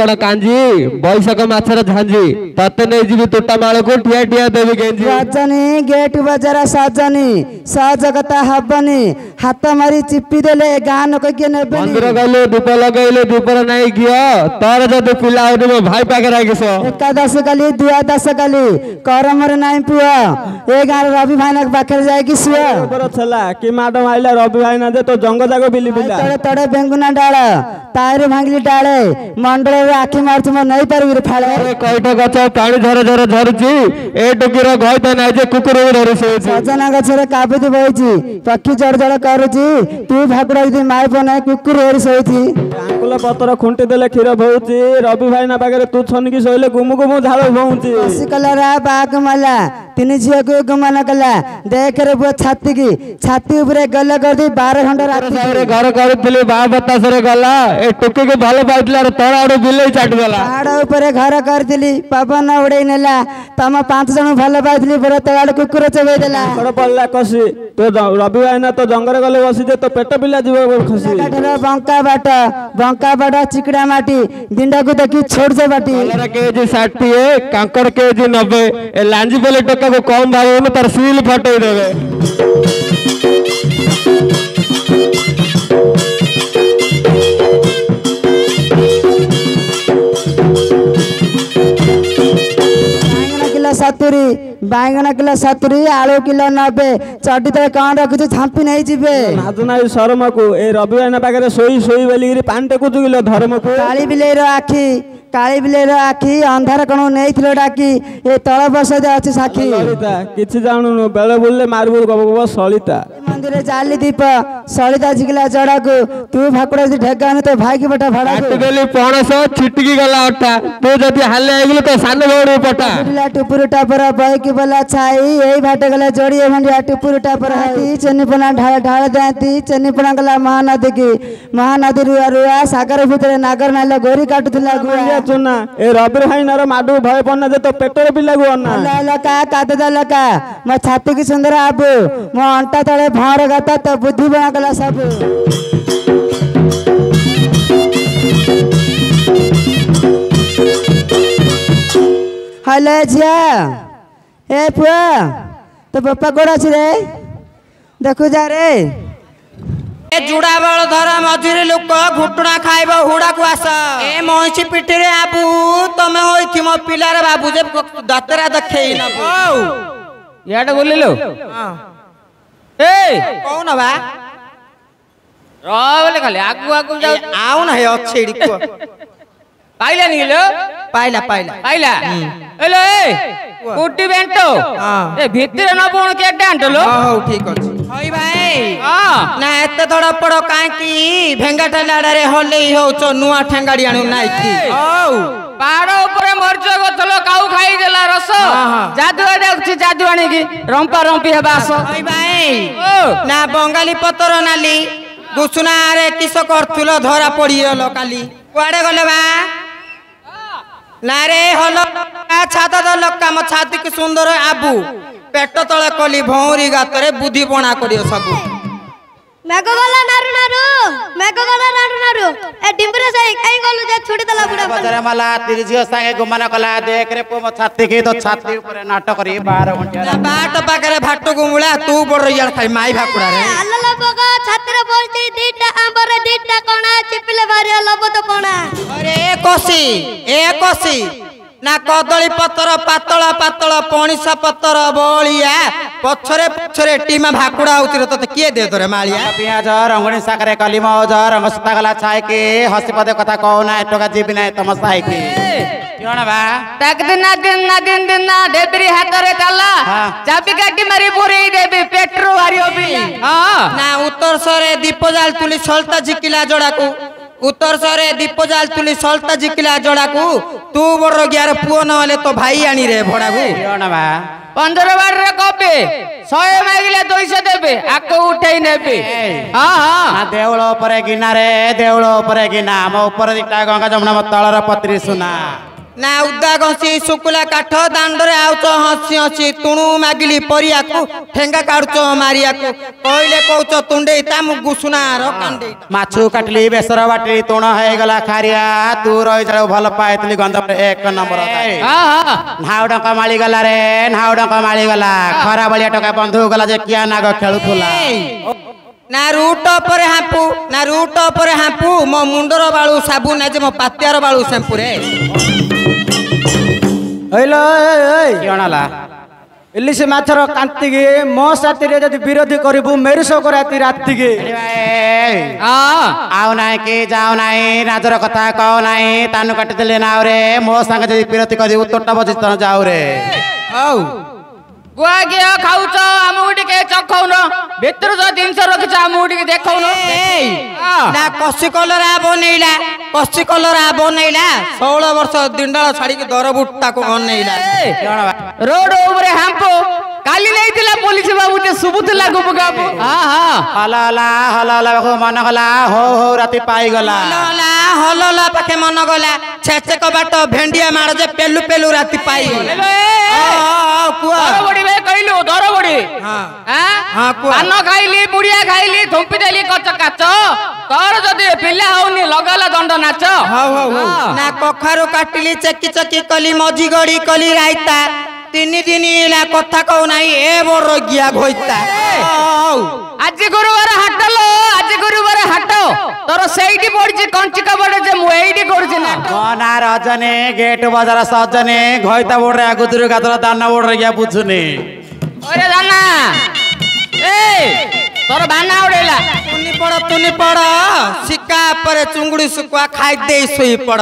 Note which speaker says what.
Speaker 1: कण कांजी बैशाख माछर झांजी तते नहीं जीवी तोटा माल को ठिया ठिया देवी गेंजी
Speaker 2: रजनी गेट बजार सजनी सहजगता हबनी हाथ मारी चिपी देले गाँ लोक किए नेबे
Speaker 1: मंदिर गले दीप लगैले दीपर नहीं गियो तोर जदि पिला होते मो भाई पाके राखिस
Speaker 2: एकादश काली द्वादश काली करमर नाई पुआ ए गाँ रवि भाई पाखे जाए शुआ
Speaker 3: छला कि मैडम आइला रवि भाई ना दे तो जंग जाग बिली बिला
Speaker 2: तड़े तड़े बेंगुना डाल तार भांगली डाले मंडल आखि मार तुम नहीं पार फाड़े
Speaker 1: कईट गछ पानी झर झर झरुची ए टुकीर गईत नाइ जे कुकुर धरि
Speaker 2: सजना गछरे काबुती बहिची पक्षी जड़ जड़ करूची तू भाकुड़ा यदि माइप नहीं कुकुर धरि सोईची
Speaker 3: आंकुल पतर खुंटी देले क्षीर बहुची रवि भाई ना पाखे तू छनकी सोइले गुमु गुमु झाल बहुची
Speaker 2: हसी कलरा बाग मला तीन झील को गुमान कला देख रे बुआ छाती की छाती ऊपर गल कर दी 12 घंटा रात
Speaker 1: घर करूली बा बतास गला ए टुकी के भल पाइला तोर आड़ बिले चाट गला
Speaker 2: पहाड़ ऊपर घर करथिली पवन उड़े नेला तम 5 जन भल पाइली पर तड़ कुकुर चबे देला
Speaker 3: बड़ पल्ला कसी तो रवि भाई ना तो जंगल गले बसी जे तो पेट बिला जीव खसी बंका बाट चिकड़ा माटी दिंडा को देखी छोड़ से बाटी
Speaker 1: केजी 60 कांकड़ केजी 90 ए लांजी बोले टका को कम भाई में तार सील फटई देबे
Speaker 2: बैंगन किलो 70 आलू किलो 90 चटी तले कौन रखुଛୁ झांपी नहीं जीवे
Speaker 3: नाजुनाई शर्म को ए रवि भाई ना पाखे सोई सोई बोली पानी टेकुछु किलो धर्म को
Speaker 2: काली बिलेर आखि अंधार कण नहीं डाकी ए तल बस अच्छी साखी
Speaker 3: सलिता किछि जानू बेले बुलले मारबू गब सलिता
Speaker 2: मंदिर जाली दीप सलिता झिकला जड़ा को तू भाकुड़ा ढेगा तो भाई की बटा भाड़ा
Speaker 1: बेली पणस छिटकी गला अटा तू जदी हाले आइगलो तो सान बड़ी पटा
Speaker 2: टुपुर टापर बय की बोला छाई एई भाटे गला जोड़ी मंडिया टुपुर टापर हाती चन्नीपना ढाल ढाल देती चन्नीपना गला महानदी रुआ रुआ सागर भितर नागर नाले गोरी काटुला गुआ
Speaker 3: चुना ए रवि भाई नार माडू भय पन्ना जे तो पेटर बिला गु अन्ना
Speaker 2: लका काद लका मो छाती की सुंदर आबू मो अंटा तले भौर गता तो बुद्धि बना गला सब हेलो झिया ए पुआ तो बापा गोड़ा छी रे देखु जा रे
Speaker 4: ए जुड़ा बल धर मझुरी लोक घुटुणा खाइब हुड़ा को आस ए महिषी पिठी रे आबू तमे होइथि मो पिलार बाबू जे दतरा देखै न
Speaker 5: याडा बोलिलो ए
Speaker 4: कोन बा
Speaker 5: रो बोले खाली आगु आगु जाउ
Speaker 4: आउ न हे अछेडी को
Speaker 5: पाइला निलो
Speaker 4: पाइला पाइला
Speaker 5: पाइला हेलो ए कुटी बेंटो ए भितर न बोण के डांटलो
Speaker 4: हो ठीक अछि होई भाई ना एते थोड़ा पड़ो काहे की भेंगाटा लाडा रे होले होचो नुआ ठेंगाडी आनु नाइ की
Speaker 5: ओ पाड़ो ऊपर मरच गथलो काउ खाई देला रस जादू देखछि जादू आनी की रंपा रंपी हेबा आस
Speaker 4: होई भाई ना बंगाली पतर नाली गुसुना रे किस करथुलो धरा पड़ियलो काली कुआडे गले बा ना रे हलो छाता तो लक्का म छाती की सुंदर आबू पेट तले कली भौरी गातरे बुद्धि बना करियो सबु
Speaker 6: मेघगला नारू ए डिंबरे से काई गलु जे छुड़ी दला बुडा
Speaker 7: बजारे मला तिरजियो संगे गुमान कला देख रे पो छाती की तो छाती ऊपर नाटक करी 12 घंटा
Speaker 4: बाट पाकरे भाटो गुमुला तू बड़ यार खाई माई भाकुड़ा रे
Speaker 6: अल्ला बगा छात्र बोलती दीटा आंबरे दीटा कोना चिपिले बारे लब तो कोना
Speaker 4: अरे ए कोसी ना कदली पतर पातला पातला पणिसा पतर बलिया पछरे पछरे टीमा भाकुड़ा होतिर तते के दे तोरे मालिया
Speaker 7: पियाज रंगणी साकरे कली मौज रंगसता गला छाय के हसी पदे कथा कहना एटका जीबी नै तमसा है के क्यों बा
Speaker 5: तक दिन ना देबरी हाथ रे ताला चाबी काटी मारी पुरी देबी पेट्रो वारियो भी हां
Speaker 4: ना उत्तर सरे दीप जाल तुली सलता जिकिला जोड़ा को उत्तर सरे दीप जाल तुली सलता जिकिला जोड़ा को तू बड़ ग्यार पुओ न होले तो भाई आनी रे भड़ा को
Speaker 7: क्यों बा
Speaker 5: 15 बार रे कपे 100 मागिले 200 देबे आको उठै नेबे हां हां
Speaker 7: ना देवळ ऊपर गिना रे देवळ ऊपर गिना म ऊपर दिटा गंगा जमुना म तळर पत्री सुना
Speaker 4: ନା ଉଦା ଘଷି ଶୁକୁଲା କାଠ ଦାଣ୍ଡରେ ଆଉଛ ହସି ହସି ତୁଣୁ ମାଗିଲି ପରିବାକୁ ଠେଙ୍ଗା କାଢୁଛ ମାରିବାକୁ କହିଲେ କହୁଛ ତୁଣ୍ଡେଇ ତା ମୁଁ ଗୁସୁନାର କାଣ୍ଡେଇ
Speaker 7: ମାଛୁ କାଟିଲି ବେସର ବାଟିଲି ତୁଣ ହେଇଗଲା ଖାରିଆ ତୁ ରହିଯାଉ ଭଲ ପାଇଥିଲି ଗନ୍ଧରେ 1 ନମ୍ବର ନାଉଡଙ୍କ ମାଳିଗଲା ରେ ନାଉଡଙ୍କ ମାଳିଗଲା ଖରା ବଳିଆ ଟଙ୍କା ବନ୍ଧୁ ଗଲା ଯେ କିଆ ନାଗ ଖେଳୁଥିଲା
Speaker 4: ନା ରୁଟ ଉପରେ ହାମ୍ପୁ ମୋ ମୁଣ୍ଡର ବାଳୁ ସାବୁନ ଆଜି ମୋ ପାତିଆର ବାଳୁ ସାମ୍ପୁରେ
Speaker 3: ଇଲିଶ ମାଛର କାନ୍ତିକି ମୋ ସାଥିରେ ଯଦି ବିରୋଧୀ କରିବୁ ମେରୁସ କରାତି ରାତିକି
Speaker 7: ଆଉ ନାଇଁ କି ଯାଉ ନାହିଁ ରାଜର କଥା କହ ନାହିଁ ତାନୁ କାଟିଦେଲେ ନାଉରେ ମୋ ସାଙ୍ଗେ ଯଦି ବିରୋଧୀ କରିବୁ ତୋଟା ବଜି ଯାଉରେ
Speaker 4: ହଉ
Speaker 5: ଗୁଆ ଘିଅ ଖାଉଛ ଆମକୁ ଟିକେ ଚଖଉନ ଭିତରୁ ଯୋଉ ଜିନିଷ ରଖିଛ ଆମକୁ ଟିକେ ଦେଖଉନ
Speaker 4: ନା କଷି କଲରା ବନେଇଲା 16 ବର୍ଷ ଦିଣ୍ଡାଳ ଛାଡିକି ଦରବୁଟାକୁ ଅନେଇଲା
Speaker 5: ରୋଡ ଉପରେ ହାମ୍ପୁ କାଲି ନେଇଥିଲା ପୋଲିସ ବାବୁ ଶୁଭୁଥିଲା ଗୁବୁ ଗାବୁ
Speaker 7: ହଲା ମନ ଗଲା ହଉ ହଉ ରାତି ପାଇଗଲା
Speaker 4: ହଲଲା ପାଖେ ମନ ଗଲା ଛେଚକ ବାଟ ଭେଣ୍ଡିଆ ମାଳ ଯେ ପେଲୁ ପେଲୁ ରାତି ପାଇଗଲା
Speaker 5: କହିଲୁ ଦରବଡି ପାନ ଖାଇଲି ବୁଢିଆ ଖାଇଲି ଧୁମ୍ପି ଦେଲି କଚ କାଚ ତୋର ଯଦି ପିଲା ହଉନି ଲଗାଲା ଦଣ୍ଡ ନାଚ
Speaker 4: ନା କଖାରୁ କାଟିଲି ଚେକି ଚେକି କଲି ମଝି ଗଡି କଲି ରାଇତା 3 ଦିନ ହେଲା କଥା କହୁ ନାହିଁ ଏ ବଡ ଗିଆ ଘୋଇତା
Speaker 5: ଆଜି ଗୁରୁବାର ହାଟ ତୋର ସେଇଠି ପଡିଛି କଞ୍ଚି କବଡ ଯେ ମୁଁ ଏଇଠି କରୁଛି ନା
Speaker 7: ନା ରଜନେ ଗେଟ ବଜାର ସଜନେ ଘଇତା ବୋର୍ଡରେ ଆଗୁଦୁରୁ ଗାଦର ଦାନ ବୋର୍ଡରେ ଗିଆ ବୁଝୁନି
Speaker 5: ଓରେ ଦାନା ତୋର ବାନା ଉଡେଇଲା
Speaker 4: ତୁନି ପଡ ଶିକା ପରେ ଚୁଙ୍ଗୁଡି ଶୁଖୁଆ ଖାଇ ଦେଇ ଶୋଇ ପଡ